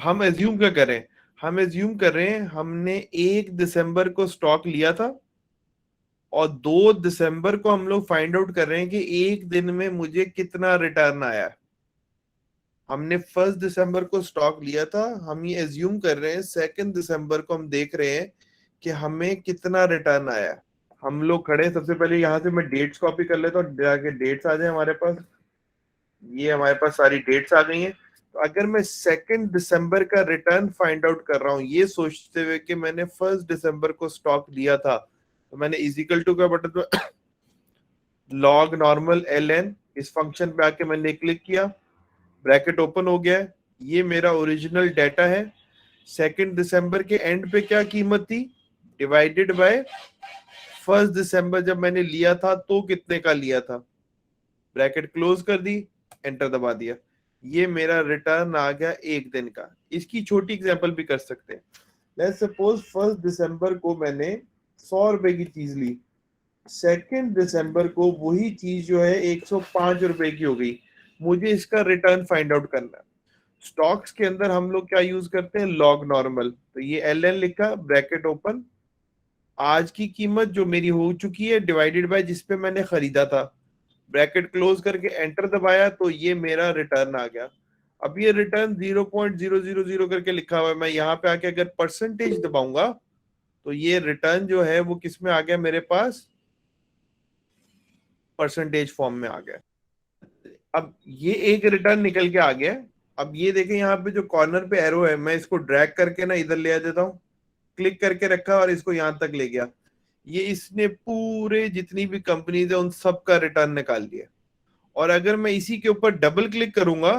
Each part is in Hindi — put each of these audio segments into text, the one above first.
हम एज्यूम क्या करें, हम एज्यूम कर रहे हैं हमने 1 दिसंबर को स्टॉक लिया था और 2 दिसंबर को हम लोग फाइंड आउट कर रहे हैं कि एक दिन में मुझे कितना रिटर्न आया है। हमने 1 दिसंबर को स्टॉक लिया था, हम ये एज्यूम कर रहे हैं 2 दिसंबर को हम देख रहे हैं कि हमें कितना रिटर्न आया है। हम लोग खड़े हैं, सबसे पहले यहाँ से मैं डेट्स कॉपी कर लेता हूँ, जाके डेट्स आ जाए हमारे पास। ये हमारे पास सारी डेट्स आ गई हैं। तो अगर मैं 2 दिसंबर का रिटर्न फाइंड आउट कर रहा हूँ ये सोचते हुए कि मैंने 1 दिसंबर को स्टॉक लिया था, तो मैंने इजिकल टू का बटन पे लॉग नॉर्मल एल एन इस फंक्शन पे आके मैंने क्लिक किया, ब्रैकेट ओपन हो गया है। ये मेरा ओरिजिनल डाटा है। 2 दिसंबर के एंड पे क्या कीमत थी, डिवाइडेड बाय 1 दिसंबर जब मैंने लिया था तो कितने का लिया था, ब्रैकेट क्लोज कर दी, एंटर दबा दिया। ये मेरा रिटर्न आ गया एक दिन का। इसकी छोटी एग्जांपल भी कर सकते हैं। लेट्स सपोज 1 दिसंबर को मैंने 100 रुपए की चीज ली, 2 दिसंबर को वही चीज जो है 105 रुपए की हो गई। मुझे इसका रिटर्न फाइंड आउट करना है। स्टॉक्स के अंदर हम लोग क्या यूज करते हैं, लॉग नॉर्मल। तो ये एल एन लिखा, ब्रैकेट ओपन, आज की कीमत जो मेरी हो चुकी है डिवाइडेड बाय जिसपे मैंने खरीदा था, ब्रैकेट क्लोज करके एंटर दबाया, तो ये मेरा रिटर्न आ गया। अब ये रिटर्न 0.000 करके लिखा हुआ है। मैं यहाँ पे आके अगर परसेंटेज दबाऊंगा तो ये रिटर्न जो है वो किस में आ गया, मेरे पास परसेंटेज फॉर्म में आ गया। अब ये एक रिटर्न निकल के आ गया। अब ये देखें यहाँ पे जो कॉर्नर पे एरो है, मैं इसको ड्रैग करके ना इधर ले आ देता हूँ, क्लिक करके रखा और इसको यहां तक ले गया। ये इसने पूरे जितनी भी कंपनीज है उन सब का रिटर्न निकाल दिया। और अगर मैं इसी के ऊपर डबल क्लिक करूंगा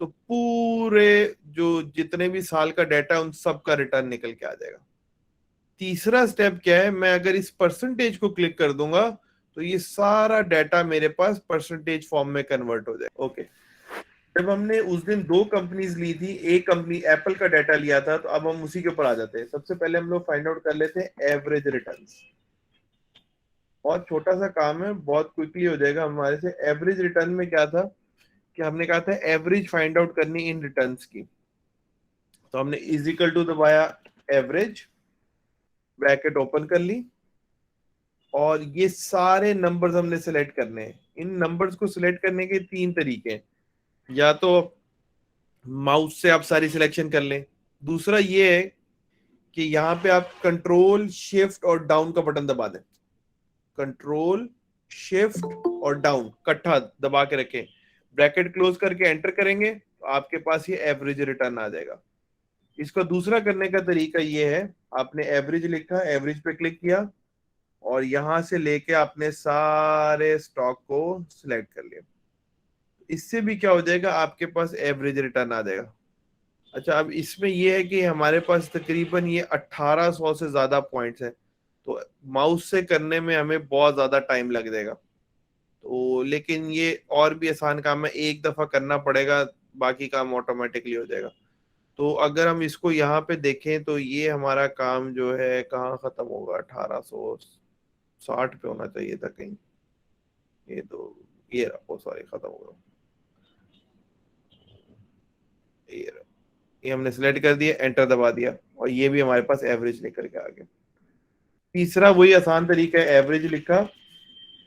तो पूरे जो जितने भी साल का डाटा है उन सब का रिटर्न निकल के आ जाएगा। तीसरा स्टेप क्या है, मैं अगर इस परसेंटेज को क्लिक कर दूंगा तो ये सारा डाटा मेरे पास परसेंटेज फॉर्म में कन्वर्ट हो जाएगा। ओके, जब हमने उस दिन दो कंपनीज ली थी, एक कंपनी एप्पल का डाटा लिया था, तो अब हम उसी के ऊपर आ जाते हैं। सबसे पहले हम लोग फाइंड आउट कर लेते हैं एवरेज रिटर्न्स। बहुत छोटा सा काम है, बहुत क्विकली हो जाएगा हमारे से। एवरेज रिटर्न में क्या था कि हमने कहा था एवरेज फाइंड आउट करनी इन रिटर्न्स की। तो हमने इज इक्वल टू दबाया, एवरेज, ब्रैकेट ओपन कर ली, और ये सारे नंबर्स हमने सिलेक्ट करने हैं। इन नंबर्स को सिलेक्ट करने के तीन तरीके हैं। या तो माउस से आप सारी सिलेक्शन कर लें, दूसरा ये है कि यहाँ पे आप कंट्रोल शिफ्ट और डाउन का बटन दबा दें। कंट्रोल शिफ्ट और डाउन इकट्ठा दबा के रखें, ब्रैकेट क्लोज करके एंटर करेंगे तो आपके पास ये एवरेज रिटर्न आ जाएगा। इसका दूसरा करने का तरीका ये है, आपने एवरेज लिखा, एवरेज पे क्लिक किया और यहां से लेके आपने सारे स्टॉक को सिलेक्ट कर लिया। इससे भी क्या हो जाएगा, आपके पास एवरेज रिटर्न आ जाएगा। अच्छा, अब इसमें यह है कि हमारे पास तकरीबन ये 1800 से ज्यादा पॉइंट्स हैं, तो माउस से करने में हमें बहुत ज्यादा टाइम लग जाएगा। तो लेकिन ये और भी आसान काम है, एक दफा करना पड़ेगा, बाकी काम ऑटोमेटिकली हो जाएगा। तो अगर हम इसको यहाँ पे देखें तो ये हमारा काम जो है कहाँ खत्म होगा, 1860 पे होना चाहिए था कहीं। ये तो ये रहा, सॉरी, खत्म होगा। ये रहा। ये हमने सिलेक्ट कर दिया, एंटर दबा दिया, और ये भी हमारे पास एवरेज निकल के आ गया। तीसरा वही आसान तरीका है, एवरेज लिखा,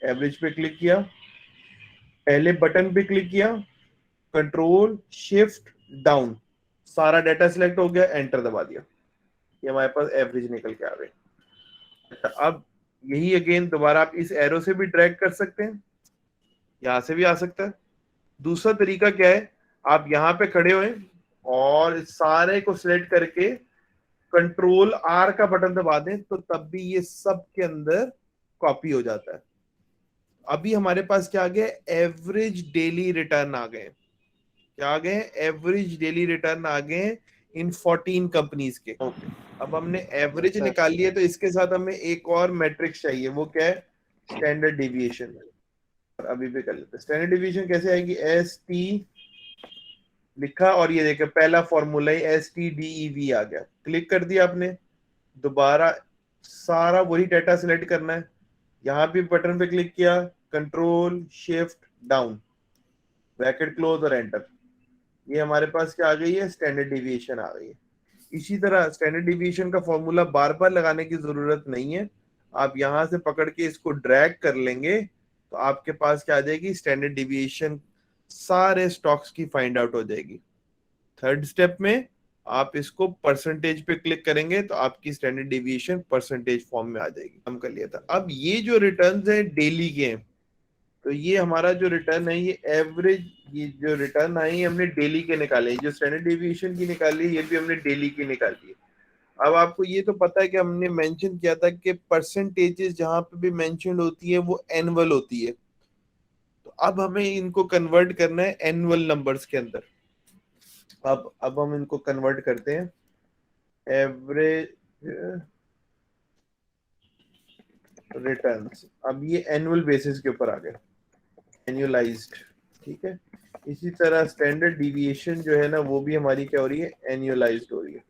एवरेज पे क्लिक किया, पहले बटन पे क्लिक किया, कंट्रोल शिफ्ट डाउन, सारा डाटा सिलेक्ट हो गया, एंटर दबा दिया, ये हमारे पास एवरेज निकल के आ गए। अच्छा, अब यही अगेन दोबारा आप इस एरो से भी ड्रैग कर सकते हैं, यहां से भी आ सकता है। दूसरा तरीका क्या है, आप यहाँ पे खड़े हुए और सारे को सिलेक्ट करके कंट्रोल आर का बटन दबा दें तो तब भी ये सब के अंदर कॉपी हो जाता है। अभी हमारे पास क्या आ गया, एवरेज डेली रिटर्न आ गए। क्या आ गए, एवरेज डेली रिटर्न आ गए इन 14 कंपनीज के। ओके, अब हमने एवरेज अच्छा निकाल अच्छा। लिया, तो इसके साथ हमें एक और मैट्रिक्स चाहिए, वो क्या है, स्टैंडर्ड डिविएशन। अभी भी कर लेते हैं। स्टैंडर्ड डिविएशन कैसे आएगी, एस टी लिखा और ये देखिए पहला फॉर्मूला ही S T D E V आ गया, क्लिक कर दिया आपने, दोबारा सारा वही डाटा सिलेक्ट करना है, यहां भी बटन पे क्लिक किया, control shift down, bracket close और एंटर, ये हमारे पास क्या आ गई है, स्टैंडर्ड डिविएशन आ गई है। इसी तरह स्टैंडर्ड डिविएशन का फॉर्मूला बार बार लगाने की जरूरत नहीं है, आप यहां से पकड़ के इसको ड्रैग कर लेंगे तो आपके पास क्या आ जाएगी, स्टैंडर्ड डिविएशन सारे स्टॉक्स की फाइंड आउट हो जाएगी। थर्ड स्टेप में आप इसको परसेंटेज पे क्लिक करेंगे तो आपकी स्टैंडर्ड डिविएशन परसेंटेज फॉर्म में आ जाएगी। हम कर लिया था। अब ये जो रिटर्न्स है डेली के हैं, तो ये हमारा जो रिटर्न है ये एवरेज, ये जो रिटर्न आई हमने डेली के निकाले, जो स्टैंडर्ड डिविएशन की निकाली ये भी हमने डेली की निकाली है। अब आपको ये तो पता है कि हमने मेंशन किया था कि परसेंटेजेस जहां पे भी मेंशन होती है वो एनुअल होती है, तो अब हमें इनको कन्वर्ट करना है एनुअल नंबर्स के अंदर। अब हम इनको कन्वर्ट करते हैं एवरेज रिटर्न्स। अब ये एनुअल बेसिस के ऊपर आ गए, एनुअलाइज्ड, ठीक है। इसी तरह स्टैंडर्ड डिविएशन जो है ना वो भी हमारी क्या हो रही है, एनुअलाइज्ड हो रही है।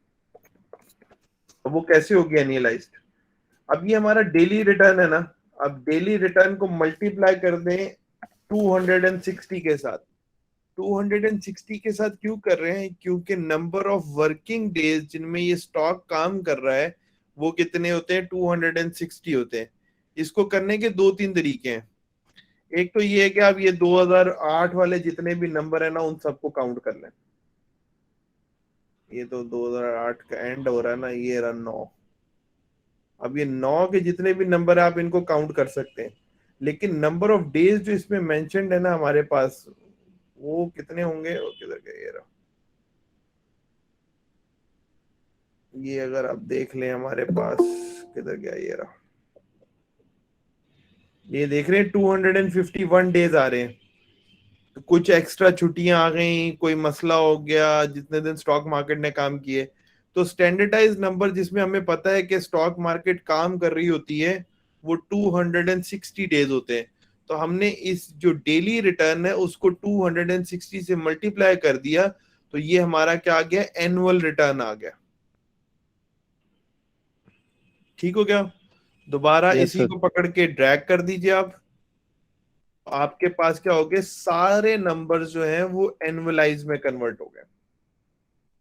अब वो कैसे होगी एनुअलाइज्ड, अब ये हमारा डेली रिटर्न है ना, अब डेली रिटर्न को मल्टीप्लाई कर दें 260 के साथ। 260 के साथ क्यों कर रहे हैं, क्योंकि नंबर ऑफ वर्किंग डेज जिनमें ये स्टॉक काम कर रहा है वो कितने होते हैं, 260 होते हैं। इसको करने के दो तीन तरीके हैं। एक तो ये है कि आप ये 2008 वाले जितने भी नंबर है ना उन सबको काउंट कर लें। ये तो 2008 का एंड हो रहा है ना, ये रहा 9। अब ये 9 के जितने भी नंबर है आप इनको काउंट कर सकते हैं, लेकिन नंबर ऑफ डेज जो इसमें मेंशन्ड है ना हमारे पास वो कितने होंगे, वो किधर गए, ये रहा। ये अगर आप देख लें हमारे पास किधर गया, ये रहा। ये देख रहे हैं 251 डेज आ रहे हैं। तो कुछ एक्स्ट्रा छुट्टियां आ गई, कोई मसला हो गया, जितने दिन स्टॉक मार्केट ने काम किए, तो स्टैंडर्डाइज नंबर जिसमें हमें पता है कि स्टॉक मार्केट काम कर रही होती है वो 260 डेज होते हैं। तो हमने इस जो डेली रिटर्न है उसको 260 से मल्टीप्लाई कर दिया, तो ये हमारा क्या आ गया, एनुअल रिटर्न आ गया। ठीक हो गया। दोबारा यस इसी सर। को पकड़ के ड्रैग कर दीजिए आप, आपके पास क्या हो गए, सारे नंबर्स जो हैं वो एनुअलाइज में कन्वर्ट हो गए।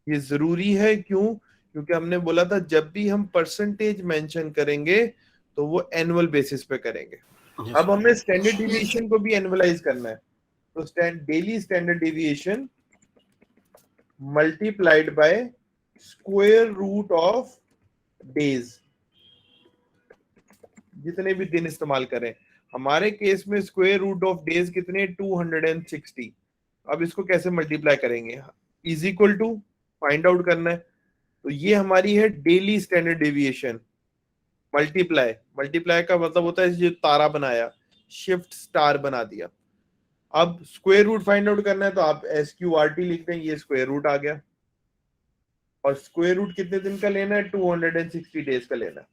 ये जरूरी है, क्यों, क्योंकि हमने बोला था जब भी हम परसेंटेज मेंशन करेंगे तो वो एनुअल बेसिस पे करेंगे। यस अब हमें स्टैंडर्ड डिविएशन को भी एनुअलाइज करना है, तो daily standard deviation multiplied by square root of days, जितने भी दिन इस्तेमाल करें। हमारे केस में स्क्वायर रूट ऑफ डेज कितने, 260। अब इसको कैसे मल्टीप्लाई करेंगे, is equal to find out करना है, तो ये हमारी है daily standard deviation multiply. Multiply का मतलब होता है जो तारा बनाया, शिफ्ट स्टार बना दिया। अब स्क्वायर रूट फाइंड आउट करना है तो आप SQRT लिख दें, ये स्क्वायर रूट आ गया। और स्क्वायर रूट कितने दिन का लेना है, 260 डेज का लेना है।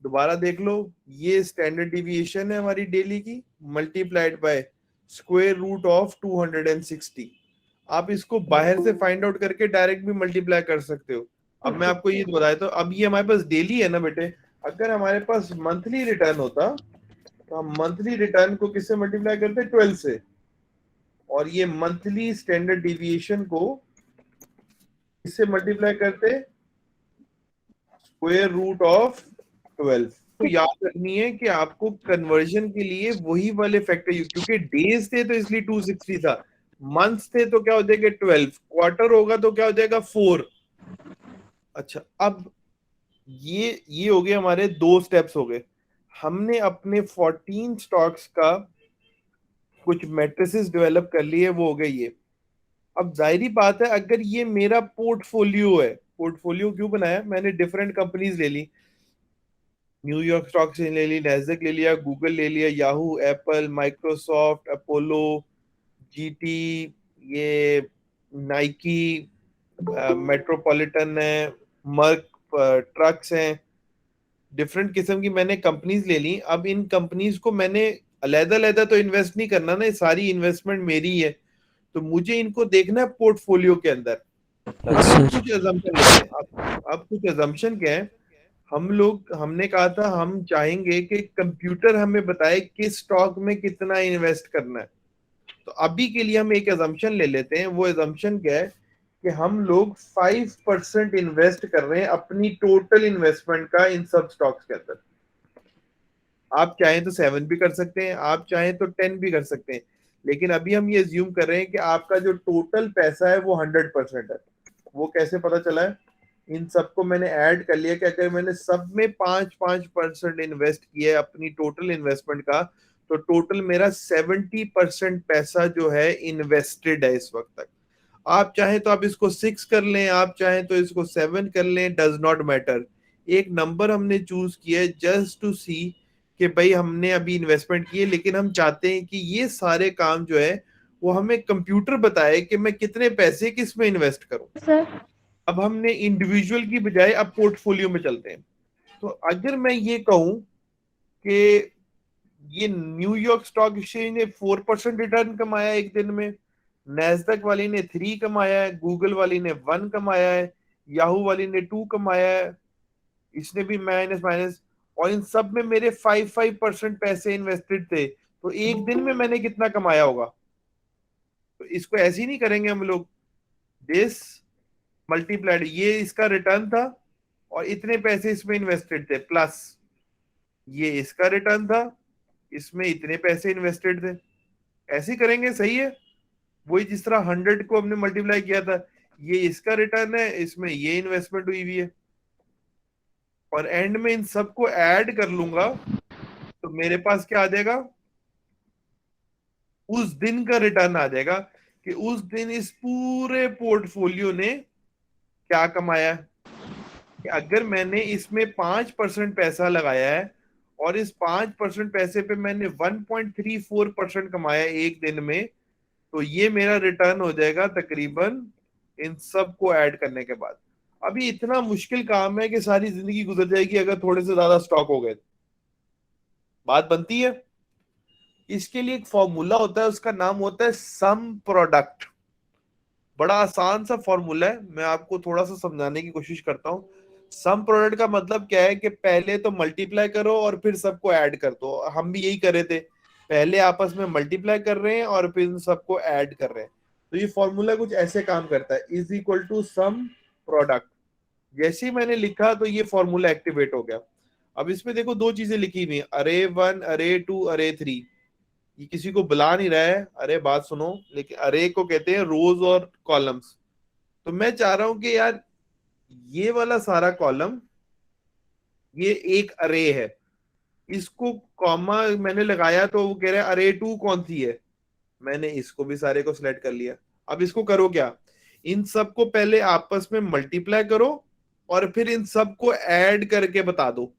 दोबारा देख लो, ये स्टैंडर्ड डिविएशन है हमारी डेली की, multiplied by square root of 260। आप इसको बाहर से फाइंड आउट करके डायरेक्ट भी मल्टीप्लाई कर सकते हो। अब मैं आपको ये बताया, तो अब ये हमारे पास डेली है ना बेटे, अगर हमारे पास मंथली रिटर्न होता तो हम मंथली रिटर्न को किससे मल्टीप्लाई करते, 12 से, और ये मंथली स्टैंडर्ड डिविएशन को किससे मल्टीप्लाई करते, स्क्वायर रूट ऑफ 12। तो याद रखनी है कि आपको कन्वर्जन के लिए वही वाले फैक्टर, क्योंकि डेज थे तो इसलिए 260 था, मंथ्स थे तो क्या हो जाएगा 12, क्वार्टर होगा तो क्या हो जाएगा 4। अच्छा, अब ये हो गए हमारे दो स्टेप्स हो गए। हमने अपने 14 स्टॉक्स का कुछ मैट्रिसेस डेवलप कर लिए, वो हो गए ये। अब जाहिर बात है अगर ये मेरा पोर्टफोलियो है, पोर्टफोलियो क्यों बनाया, मैंने डिफरेंट कंपनीज ले ली, न्यूयॉर्क स्टॉक एक्सचेंज ले ली, नैस्डैक ले लिया, गूगल ले लिया, Yahoo, Apple, Microsoft, Apollo, GT, ये नाइकी, मेट्रोपॉलिटन है, मर्क ट्रक्स हैं, डिफरेंट किस्म की मैंने कंपनीज ले ली। अब इन कंपनीज को मैंने अलग-अलग तो इन्वेस्ट नहीं करना ना, सारी इन्वेस्टमेंट मेरी है, तो मुझे इनको देखना है पोर्टफोलियो के अंदर। अब हम अच्छा कुछ अजम्पशन लेते हैं, अब कुछ अजम्पशन क्या है, हमने कहा था हम चाहेंगे कि कंप्यूटर हमें बताए किस स्टॉक में कितना इन्वेस्ट करना है। तो तो अभी के लिए हम एक एजम्पशन ले लेते हैं। वो एजम्पशन क्या है कि हम लोग 5% इन्वेस्ट कर रहे हैं अपनी टोटल इन्वेस्टमेंट का इन सब स्टॉक्स के अंदर। आप चाहें तो 7 भी कर सकते हैं, आप चाहें तो 10 भी कर सकते हैं, लेकिन अभी हम ये ज्यूम कर रहे हैं कि आपका जो टोटल पैसा है वो 100% है। वो कैसे पता चला है? इन सबको मैंने ऐड कर लिया कि अगर मैंने सब में 5-5% इन्वेस्ट किया है अपनी टोटल इन्वेस्टमेंट का, तो टोटल मेरा 70% पैसा जो है इन्वेस्टेड है इस वक्त तक। आप चाहें तो आप इसको 6 कर लें, आप चाहें तो इसको 7 कर लें, डज नॉट मैटर। एक नंबर हमने चूज किया है जस्ट टू सी कि भाई हमने अभी इन्वेस्टमेंट की है, लेकिन हम चाहते हैं कि ये सारे काम जो है वो हमें कंप्यूटर बताए कि मैं कितने पैसे किस में इन्वेस्ट करूं सर। अब हमने इंडिविजुअल की बजाय अब पोर्टफोलियो में चलते हैं। तो अगर मैं ये कहूं कि ये न्यूयॉर्क स्टॉक एक्सचेंज ने 4% रिटर्न कमाया एक दिन में, नैस्डैक वाली ने 3 कमाया है, गूगल वाली ने 1 कमाया है, याहू वाली ने 2 कमाया है, इसने भी माइनस माइनस, और इन सब में मेरे 5% पैसे इन्वेस्टेड थे। तो एक दिन में मैंने कितना कमाया होगा? तो इसको ऐसे ही नहीं करेंगे हम लोग। दिस मल्टीप्लाइड, ये इसका रिटर्न था और इतने पैसे इसमें इन्वेस्टेड थे, प्लस ये इसका रिटर्न था, इसमें इतने पैसे इन्वेस्टेड थे। ऐसे ही करेंगे, सही है? वही जिस तरह 100 को हमने मल्टीप्लाई किया था, ये इसका रिटर्न है, इसमें ये इन्वेस्टमेंट हुई हुई है, और एंड में इन सबको ऐड कर लूंगा तो मेरे पास क्या आ जाएगा? उस दिन का रिटर्न आ जाएगा कि उस दिन इस पूरे पोर्टफोलियो ने क्या कमाया है। कि अगर मैंने इसमें 5% पैसा लगाया है और इस 5% पैसे पे मैंने 1.34% कमाया एक दिन में, तो ये मेरा रिटर्न हो जाएगा तकरीबन इन सब को ऐड करने के बाद। अभी इतना मुश्किल काम है कि सारी जिंदगी गुजर जाएगी अगर थोड़े से ज्यादा स्टॉक हो गए। बात बनती है। इसके लिए एक फॉर्मूला होता है, उसका नाम होता है सम प्रोडक्ट। बड़ा आसान सा फॉर्मूला है, मैं आपको थोड़ा सा समझाने की कोशिश करता हूँ। सम प्रोडक्ट का मतलब क्या है कि पहले तो मल्टीप्लाई करो और फिर सबको ऐड कर दो। हम भी यही कर रहे थे, पहले आपस में मल्टीप्लाई कर रहे हैं और फिर सबको ऐड कर रहे हैं। तो ये फॉर्मूला कुछ ऐसे काम करता है, is equal to sum product. जैसे ही मैंने लिखा तो ये फॉर्मूला एक्टिवेट हो गया। अब इसमें देखो दो चीजें लिखी हुई, अरे 1, अरे 2, अरे 3। ये किसी को बुला नहीं रहा है, अरे बात सुनो, लेकिन अरे को कहते हैं रोज और कॉलम्स। तो मैं चाह रहा हूं कि यार ये वाला सारा कॉलम ये एक अरे है, इसको कॉमा मैंने लगाया तो वो कह रहा है अरे 2 कौन सी है। मैंने इसको भी सारे को सिलेक्ट कर लिया। अब इसको करो क्या, इन सबको पहले आपस में मल्टीप्लाई करो और फिर इन सबको ऐड करके बता दो।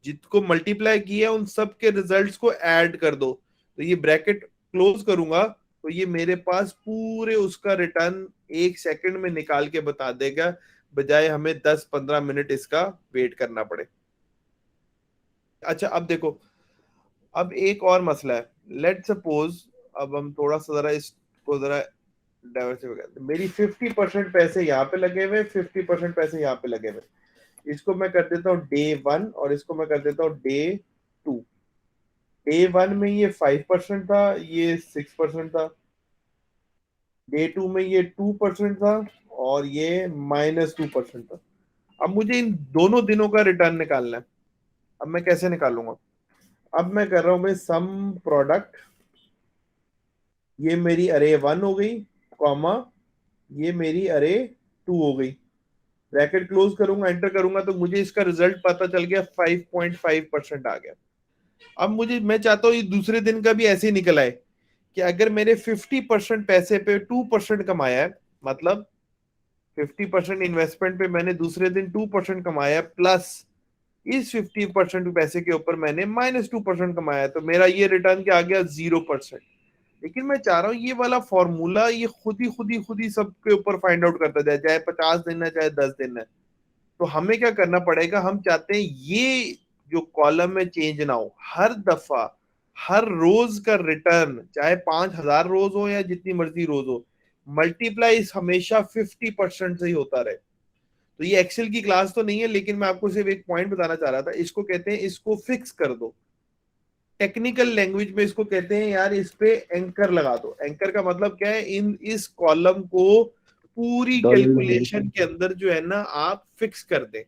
जिसको मल्टीप्लाई किया उन सब के रिजल्ट्स को ऐड कर दो। तो ये ब्रैकेट क्लोज करूंगा तो ये मेरे पास पूरे उसका रिटर्न 1 सेकंड में निकाल के बता देगा, बजाय हमें 10-15 मिनट इसका वेट करना पड़े। अच्छा अब देखो, अब एक और मसला है। लेट सपोज, अब हम थोड़ा सा जरा इसको जरा डाइवर्सिफाई करते हैं। मेरी 50% पैसे यहाँ पे लगे हुए, 50% पैसे यहाँ पे लगे हुए। इसको मैं कर देता हूँ डे 1 और इसको मैं कर देता हूँ डे 2। डे 1 में ये 5% था, ये 6% था। डे 2 में ये 2% था और ये -2% था। अब मुझे इन दोनों दिनों का रिटर्न निकालना है। अब मैं कैसे निकालूंगा? अब मैं कर रहा हूं भाई सम प्रोडक्ट, ये मेरी अरे 1 हो गई, कॉमा ये मेरी अरे 2 हो गई। ब्रैकेट क्लोज करूंगा, एंटर करूंगा तो मुझे इसका रिजल्ट पता चल गया, 5.5% आ गया। अब मुझे, मैं चाहता हूँ ये दूसरे दिन का भी ऐसे ही निकल आए कि अगर मेरे 50% पैसे पे 2% कमाया है, मतलब 50% इन्वेस्टमेंट पे मैंने दूसरे दिन 2% कमाया, प्लस इस 50% पैसे के ऊपर मैंने -2% कमाया, तो मेरा ये रिटर्न क्या आ गया? 0%। लेकिन मैं चाह रहा हूँ ये वाला फॉर्मूला ये खुद ही सबके ऊपर फाइंड आउट करता जाए, चाहे 50 दिन है चाहे 10 दिन है। तो हमें क्या करना पड़ेगा, हम चाहते हैं ये जो कॉलम में चेंज ना हो, हर दफा हर रोज का रिटर्न, चाहे 5,000 रोज हो या जितनी मर्जी रोज हो, मल्टीप्लाई हमेशा 50% से ही होता रहे। तो ये एक्सेल की क्लास तो नहीं है, लेकिन मैं आपको सिर्फ एक पॉइंट बताना चाह रहा था। इसको कहते हैं, इसको फिक्स कर दो। टेक्निकल लैंग्वेज में इसको कहते हैं यार इस पे एंकर लगा दो। एंकर का मतलब क्या है, इस कॉलम को पूरी कैलकुलेशन के अंदर जो है ना आप फिक्स कर दें।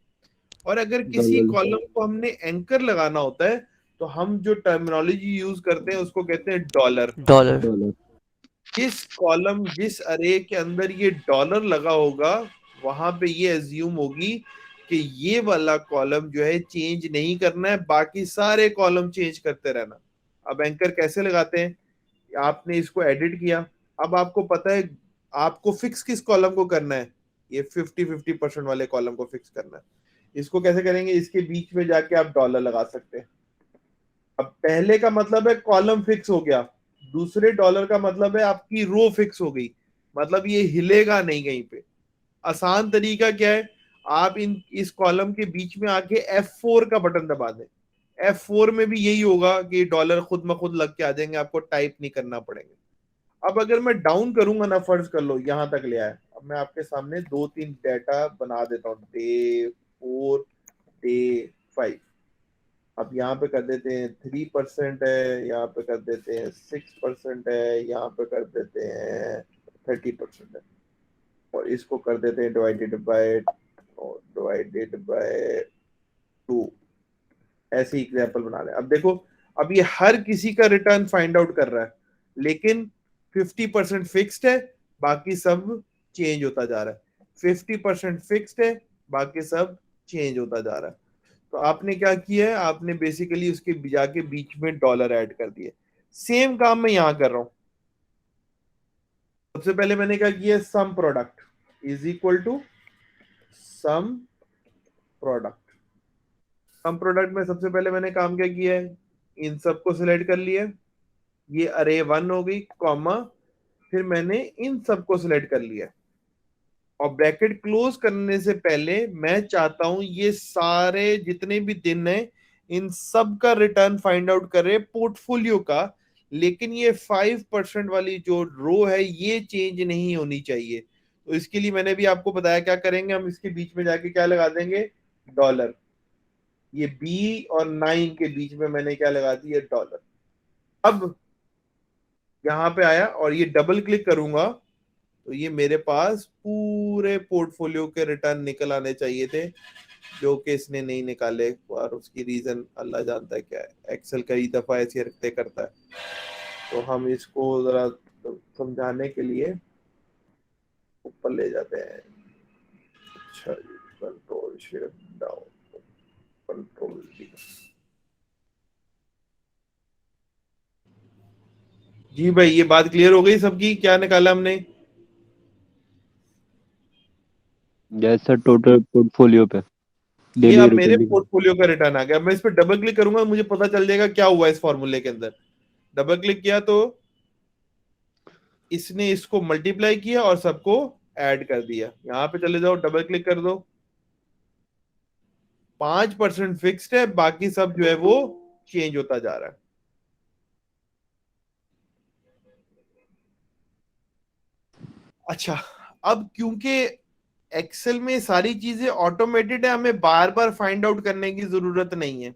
और अगर किसी कॉलम को हमने एंकर लगाना होता है तो हम जो टर्मिनोलॉजी यूज करते हैं उसको कहते हैं डॉलर। जिस कॉलम जिस अरे के अंदर ये डॉलर लगा होगा वहां पे ये एज्यूम होगी कि ये वाला कॉलम जो है चेंज नहीं करना है, बाकी सारे कॉलम चेंज करते रहना। अब एंकर कैसे लगाते हैं, आपने इसको एडिट किया, अब आपको पता है आपको फिक्स किस कॉलम को करना है, ये 50-50% वाले कॉलम को फिक्स करना है। इसको कैसे करेंगे, इसके बीच में जाके आप डॉलर लगा सकते हैं। अब पहले का मतलब है कॉलम फिक्स हो गया, दूसरे डॉलर का मतलब है आपकी रो फिक्स हो गई, मतलब ये हिलेगा नहीं कहीं पे। आसान तरीका क्या है, आप इस कॉलम के बीच में आके F4 का बटन दबा दें। F4 में भी यही होगा कि डॉलर खुद ब खुद लग के आ जाएंगे, आपको टाइप नहीं करना पड़ेगा। अब अगर मैं डाउन करूंगा ना, फर्ज कर लो यहां तक ले आए, अब मैं आपके सामने 2-3 डेटा बना देता हूँ, डे 4 डे 5। अब यहाँ पे कर देते हैं 3% है, यहाँ पे कर देते हैं 6% है, यहाँ पे कर देते हैं 30% है, और इसको कर देते हैं डिवाइडेड बाय 2। ऐसे एग्जाम्पल बना रहे हैं। अब देखो, अब ये हर किसी का रिटर्न फाइंड आउट कर रहा है, लेकिन 50% फिक्स्ड है, बाकी सब चेंज होता जा रहा है। 50% फिक्स्ड है, बाकी सब चेंज होता जा रहा है। तो आपने क्या किया है, आपने बेसिकली उसके जाके बीच में डॉलर ऐड कर दिए। सेम काम मैं यहां कर रहा हूं। सबसे पहले मैंने क्या किया, sum product is equal to sum product. Sum product में सबसे पहले मैंने काम क्या किया है, इन सबको सिलेक्ट कर लिया, ये अरे 1 हो गई, कॉमा, फिर मैंने इन सबको सिलेक्ट कर लिया, और ब्रैकेट क्लोज करने से पहले मैं चाहता हूं ये सारे जितने भी दिन हैं इन सब का रिटर्न फाइंड आउट करे पोर्टफोलियो का, लेकिन ये 5% वाली जो रो है ये चेंज नहीं होनी चाहिए। तो इसके लिए मैंने भी आपको बताया क्या करेंगे, हम इसके बीच में जाके क्या लगा देंगे, डॉलर। ये B और 9 के बीच में मैंने क्या लगा दी, डॉलर। अब यहाँ पे आया और ये डबल क्लिक करूंगा तो ये मेरे पास पूरे पोर्टफोलियो के रिटर्न निकल आने चाहिए थे, जो कि इसने नहीं निकाले, और उसकी रीजन अल्लाह जानता है क्या है। एक्सेल कई दफा ऐसी हरकतें करता है, तो हम इसको जरा समझाने के लिए ऊपर ले जाते हैं। अच्छा जी, control shift down, control D. जी भाई, ये बात क्लियर हो गई सबकी, क्या निकाला हमने? जैसा टोटल पोर्टफोलियो पे ये डेली अब मेरे रिकॉर्डिंग। पोर्टफोलियो का रिटर्न आ गया। मैं इस पर डबल क्लिक करूंगा, मुझे पता चल जाएगा क्या हुआ इस फॉर्मूले के अंदर। डबल क्लिक किया तो इसने इसको मल्टीप्लाई किया और सबको ऐड कर दिया। यहां पे चले जाओ, डबल क्लिक कर दो, 5% फिक्स्ड है, बाकी सब जो है वो चेंज होता जा रहा है। अच्छा, अब क्योंकि एक्सेल में सारी चीजें ऑटोमेटेड है, हमें बार बार फाइंड आउट करने की जरूरत नहीं है।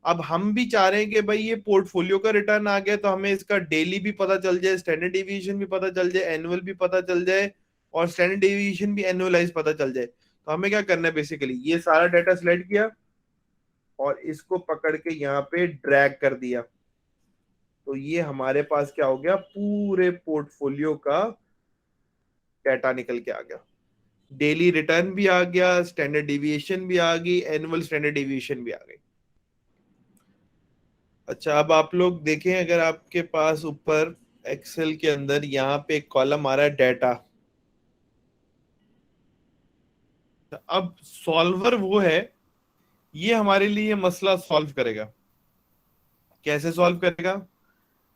अब हम भी चाह रहे हैं कि भाई ये पोर्टफोलियो का रिटर्न आ गया तो हमें इसका डेली भी पता चल जाए, स्टैंडर्ड डेविएशन भी पता चल जाए, एनुअल भी पता चल जाए, और स्टैंडर्ड डेविएशन भी एनुअलाइज पता चल जाए। तो हमें क्या करना है, बेसिकली ये सारा डाटा सिलेक्ट किया और इसको पकड़ के यहाँ पे ड्रैग कर दिया, तो ये हमारे पास क्या हो गया, पूरे पोर्टफोलियो का डाटा निकल के आ गया। डेली रिटर्न भी आ गया, स्टैंडर्ड डेविएशन भी आ गई, एनुअल स्टैंडर्ड डेविएशन भी आ गई। अच्छा, अब आप लोग देखें, अगर आपके पास ऊपर एक्सेल के अंदर यहाँ पे एक कॉलम आ रहा है डाटा, अब सॉल्वर वो है, ये हमारे लिए मसला सॉल्व करेगा। कैसे सॉल्व करेगा,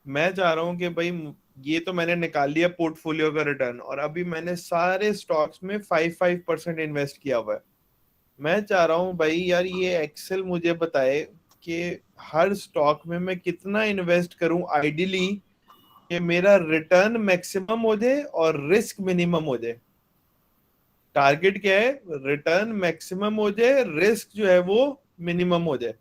मैं चाह रहा हूं कि भाई ये तो मैंने निकाल लिया पोर्टफोलियो का रिटर्न, और अभी मैंने सारे स्टॉक्स में 5-5% इन्वेस्ट किया हुआ है। मैं चाह रहा हूं भाई यार ये एक्सेल मुझे बताए कि हर स्टॉक में मैं कितना इन्वेस्ट करूं आइडियली, कि मेरा रिटर्न मैक्सिमम हो जाए और रिस्क मिनिमम हो जाए। टारगेट क्या है, रिटर्न मैक्सिमम हो जाए, रिस्क जो है वो मिनिमम हो जाए।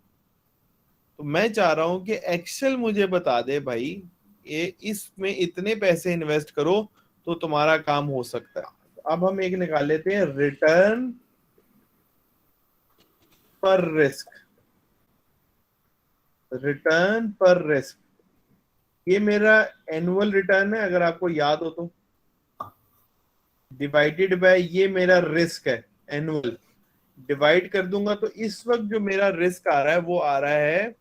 तो तो मैं चाह रहा हूं कि एक्सेल मुझे बता दे भाई ये इसमें इतने पैसे इन्वेस्ट करो तो तुम्हारा काम हो सकता है। अब हम एक निकाल लेते हैं, रिटर्न पर रिस्क। रिटर्न पर रिस्क, ये मेरा एनुअल रिटर्न है अगर आपको याद हो तो, डिवाइडेड बाय ये मेरा रिस्क है एनुअल, डिवाइड कर दूंगा तो इस वक्त जो मेरा रिस्क आ रहा है वो आ रहा है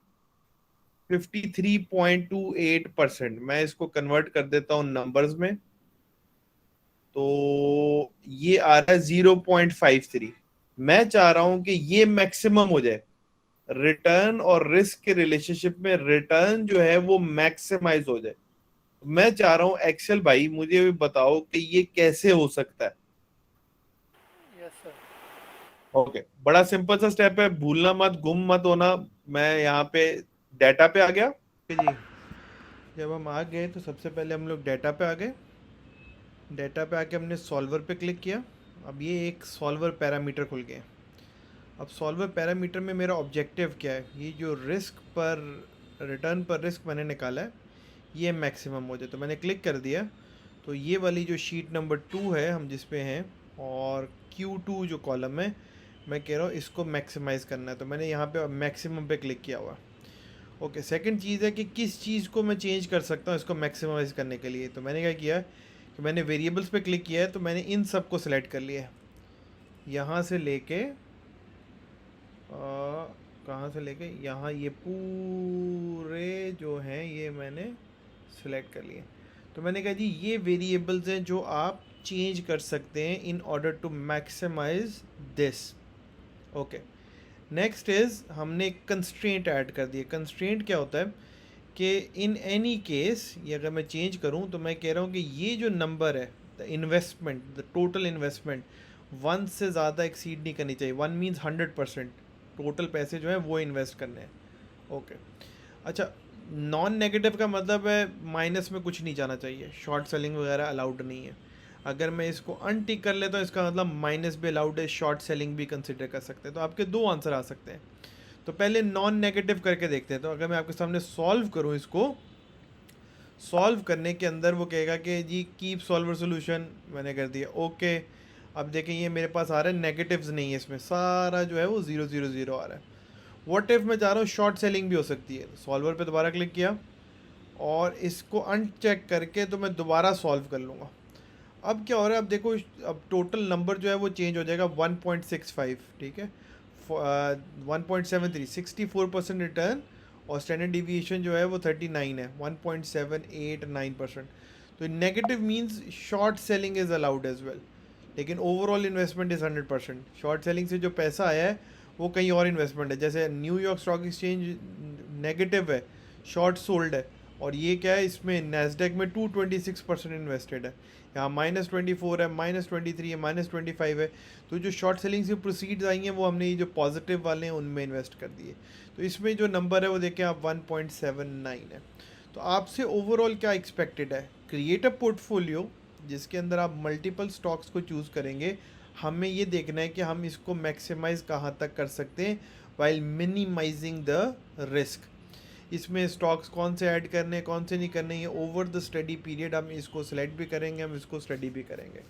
53.28%। मैं इसको कन्वर्ट कर देता हूं नंबर्स में, तो ये आ रहा है 0.53। मैं चाह रहा हूं कि ये मैक्सिमम हो जाए, रिटर्न और रिस्क के रिलेशनशिप में रिटर्न जो है वो मैक्सिमाइज हो जाए। मैं चाह रहा हूं एक्सेल भाई मुझे भी बताओ कि ये कैसे हो सकता है। Yes sir. ओके, बड़ा सिंपल सा स्टेप है, भूलना मत, गुम मत होना। मैं यहाँ पे डाटा पे आ गया जी। जब हम आ गए तो सबसे पहले हम लोग डाटा पे आ गए, डाटा पे आके हमने सॉल्वर पे क्लिक किया। अब ये एक सॉल्वर पैरामीटर खुल गए। अब सॉल्वर पैरामीटर में मेरा ऑब्जेक्टिव क्या है, ये जो रिस्क पर रिटर्न पर रिस्क मैंने निकाला है ये मैक्सिमम हो जाए। तो मैंने क्लिक कर दिया, तो ये वाली जो शीट नंबर 2 है हम जिस पे हैं, और Q2 जो कॉलम है, मैं कह रहा हूँ इसको मैक्सिमाइज़ करना है, तो मैंने यहाँ पे मैक्सिमम पे क्लिक किया हुआ। ओके, सेकंड चीज़ है कि किस चीज़ को मैं चेंज कर सकता हूँ इसको मैक्सिमाइज़ करने के लिए। तो मैंने क्या किया कि मैंने वेरिएबल्स पे क्लिक किया है, तो मैंने इन सब को सिलेक्ट कर लिया है, यहाँ से लेके कहाँ से लेके यहाँ, ये पूरे जो हैं ये मैंने सिलेक्ट कर लिए। तो मैंने कहा जी ये वेरिएबल्स हैं जो आप चेंज कर सकते हैं in order to maximise this. Okay, next is हमने कंस्ट्रेंट ऐड कर दिए। कंस्ट्रेंट क्या होता है कि इन एनी केस ये अगर मैं चेंज करूं तो मैं कह रहा हूं कि ये जो नंबर है, the investment, the total investment 1 से ज़्यादा एक्सीड नहीं करनी चाहिए। 1 मीन्स 100%, टोटल पैसे जो है वो इन्वेस्ट करने हैं। ओके, अच्छा, नॉन नेगेटिव का मतलब है माइनस में कुछ नहीं जाना चाहिए, शॉर्ट सेलिंग वगैरह अलाउड नहीं है। अगर मैं इसको अनटिक कर लेता हूँ इसका मतलब माइनस भी अलाउड है, शॉर्ट सेलिंग भी कंसिडर कर सकते हैं। तो आपके दो आंसर आ सकते हैं। तो पहले नॉन नेगेटिव करके देखते हैं। तो अगर मैं आपके सामने सॉल्व करूँ, इसको सॉल्व करने के अंदर वो कहेगा कि जी कीप सॉल्वर सोल्यूशन, मैंने कर दिया ओके। अब देखें ये मेरे पास आ रहा है, नेगेटिव्स नहीं है इसमें, सारा जो है वो 0 0 0 आ रहा है। व्हाट इफ मैं चाह रहा हूँ शॉर्ट सेलिंग भी हो सकती है, सॉल्वर पे दोबारा क्लिक किया और इसको अनचेक करके तो मैं दोबारा सॉल्व कर लूँगा। अब क्या हो रहा है, अब देखो, अब टोटल नंबर जो है वो चेंज हो जाएगा 1.65, ठीक है, 1.73, 64% रिटर्न, और स्टैंडर्ड डिविएशन जो है वो 39 है, 1.789%। तो negative means short selling is allowed as well, लेकिन overall investment is 100%। Short selling से जो पैसा आया है वो कहीं और इन्वेस्टमेंट है, जैसे न्यूयॉर्क स्टॉक एक्सचेंज नेगेटिव है, शॉर्ट सोल्ड है, और ये क्या है, इसमें नैस्डैक में 226% इन्वेस्टेड है, यहाँ -24 है, -23 है, -25 है। तो जो शॉर्ट सेलिंग से प्रोसीड्स आई हैं वो हमने ये जो पॉजिटिव वाले हैं उनमें इन्वेस्ट कर दिए। तो इसमें जो नंबर है वो देखें आप 1.79 है। तो आपसे ओवरऑल क्या एक्सपेक्टेड है, क्रिएट अ पोर्टफोलियो जिसके अंदर आप मल्टीपल स्टॉक्स को चूज़ करेंगे। हमें ये देखना है कि हम इसको मैक्सिमाइज़ कहाँ तक कर सकते हैं वाइल मिनिमाइजिंग द रिस्क। इसमें स्टॉक्स कौन से ऐड करने हैं, कौन से नहीं करने हैं, ओवर द स्टडी पीरियड हम इसको सेलेक्ट भी करेंगे, हम इसको स्टडी भी करेंगे।